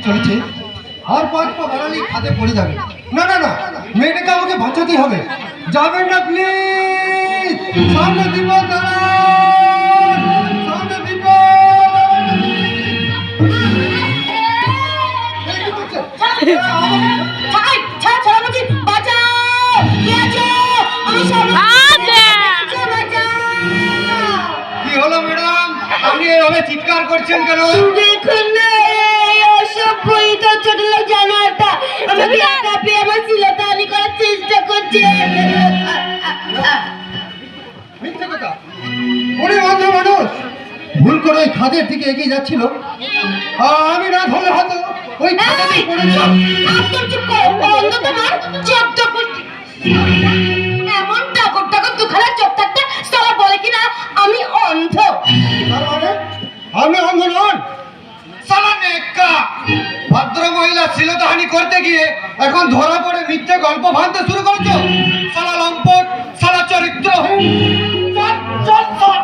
চলেছে, আর 5 পা বাড়ালেই খাদে পড়ে যাবে। না না না, মেয়েটাকে আমাকে বাঁচাতেই হবে। যাবেন না প্লিজ, সামনে বিপদ, সামনে বিপদ। কি হলো ম্যাডাম, আপনি এভাবে চিৎকার করছেন কেন? দেখুন না, এই অসভ্য ছোট লোক জানোয়ারটা আমাকে একা পেয়ে আমার ছিলতাহানি করার চেষ্টা করছে। মিথ্যে কথা, উনি অন্ধ মানুষ, ভুল করে ওই খাদের দিকে এগিয়ে যাচ্ছিল। আমি না ধরলে হয়তো ওই খাদেই পড়ে যেতাম। একদম চুপ করো, অন্ধ তোমার জব্দ করছি। এমন টাকর টাকর দুখানা চোখ থাকতে সারা বলে কিনা আমি অন্ধ। তার মানে আমি অন্ধ নন? সালা নেকা ভদ্র মহিলা শ্লীলতাহানি করতে গিয়ে এখন ধরা পড়ে মিথ্যে গল্প ভাঙতে শুরু করেছো। সালা লম্পট, সালা চরিত্রহীন। চল চল চল।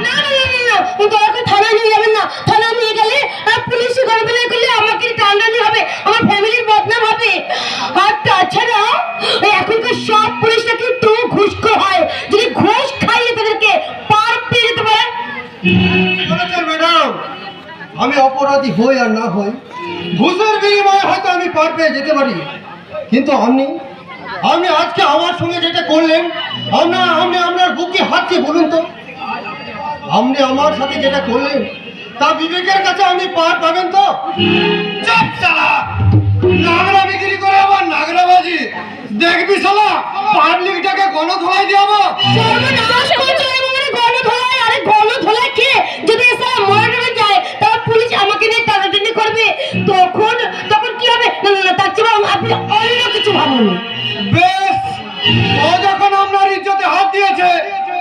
না না না না, দয়াকে থানায় নিয়ে যাবেন না। থানায় নিয়ে গেলে পুলিশে গড়বড় করলে আমাকে টানাটানি হবে, আমার ফ্যামিলির বদনাম হবে। আর তাছাড়া এখনকার সব পুলিশরা কিন্তু ঘুষখোর হয়, যদি ঘুষ খাইয়ে তাদেরকে পার পেয়ে যেতে পারে। বলেছেন ম্যাডাম, আমি অপরাধী হই আর না হই, ঘুষের বিনিময়ে হয়তো আমি পার পেয়ে যেতে পারি, কিন্তু আপনি আজকে আমার সঙ্গে যেটা করলেন, আপনার বুকে হাত দিয়ে বলুন তো, আপনি আমার সাথে যেটা করলেন তা বিবেকের কাছে আপনি পার পাবেন তো? চুপ শালা, নাগরা বিক্রি করে আবার নাগরাবাজি দেখবি শালা, পাবলিকটাকে গণধোলাই দিয়াবো। সর্বনাশ করছে মানে গণধোলাই। আরে গণধোলাই কে? যদি এসে মরে টরে যায় তাহলে পুলিশ আমাকে নিয়ে টানাটানি করবে, তখন কি হবে? না না না, তার চেয়ে বরং আপনি অন্য কিছু ভাবুন। বেশ, ও যখন আপনার ইজ্জতে হাত দিয়েছে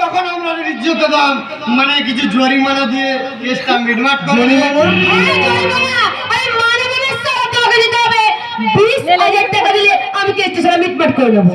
তখন আপনার ইজ্জতে দাম মানে কিছু জরিমানা দিয়ে কেসটা মিটমাট করে দিবেন। হ্যাঁ, জরিমানা। আরে মানে সব টাকা দিতে হবে। 20,000 টাকা দিলে আমি কেসটা সারা মিটমাট করে নেবো।